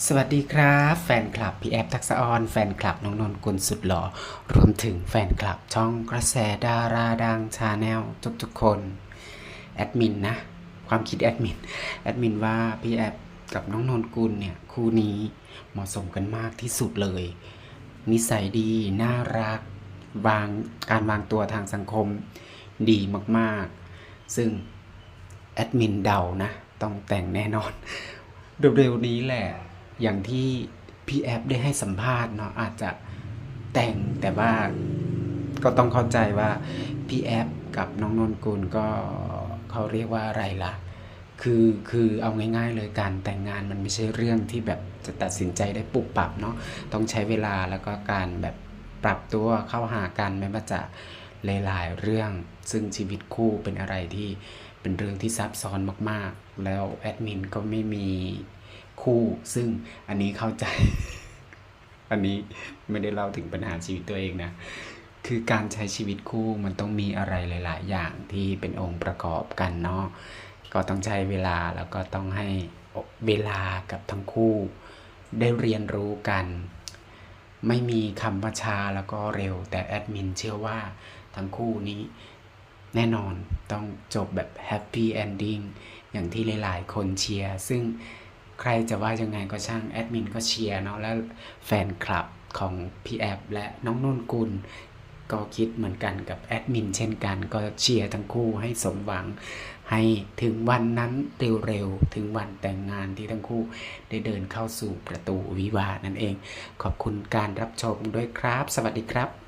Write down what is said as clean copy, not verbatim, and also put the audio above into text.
สวัสดีครับแฟนคลับพี่แอฟทักษะออนแฟนคลับน้องนนกุลสุดหล่อรวมถึงแฟนคลับช่องกระแสดาราดังชาแนลทุกๆคนแอดมินนะความคิดแอดมินว่าพี่แอฟกับน้องนนกุลเนี่ยคู่นี้เหมาะสมกันมากที่สุดเลยนิสัยดีน่ารักการวางตัวทางสังคมดีมากๆซึ่งแอดมินเดานะต้องแต่งแน่นอนเร็วๆนี้แหละอย่างที่พี่แอฟได้ให้สัมภาษณ์เนาะอาจจะแต่งแต่ว่าก็ต้องเข้าใจว่าพี่แอฟกับน้องนนกุลก็เขาเรียกว่าอะไรล่ะคือเอาง่ายๆเลยการแต่งงานมันไม่ใช่เรื่องที่แบบจะตัดสินใจได้ปุบปับเนาะต้องใช้เวลาแล้วก็การแบบปรับตัวเข้าหากันไม่ว่าจะหลายๆเรื่องซึ่งชีวิตคู่เป็นอะไรที่เป็นเรื่องที่ซับซ้อนมากๆแล้วแอดมินก็ไม่มีคู่ซึ่งอันนี้เข้าใจ อันนี้ไม่ได้เล่าถึงปัญหาชีวิตตัวเองนะคือการใช้ชีวิตคู่มันต้องมีอะไรหลายๆอย่างที่เป็นองค์ประกอบกันเนาะก็ต้องใช้เวลาแล้วก็ต้องให้เวลากับทั้งคู่ได้เรียนรู้กันไม่มีคำว่าช้าแล้วก็เร็วแต่แอดมินเชื่อว่าทั้งคู่นี้แน่นอนต้องจบแบบแฮปปี้เอนดิ้งอย่างที่หลายๆคนเชียร์ซึ่งใครจะว่ายังไงก็ช่างแอดมินก็เชียร์เนาะแล้วแฟนคลับของพี่แอฟและน้องนนกุลก็คิดเหมือนกันกับแอดมินเช่นกันก็เชียร์ทั้งคู่ให้สมหวังให้ถึงวันนั้นเร็วๆถึงวันแต่งงานที่ทั้งคู่ได้เดินเข้าสู่ประตูวิวาห์นั่นเองขอบคุณการรับชมด้วยครับสวัสดีครับ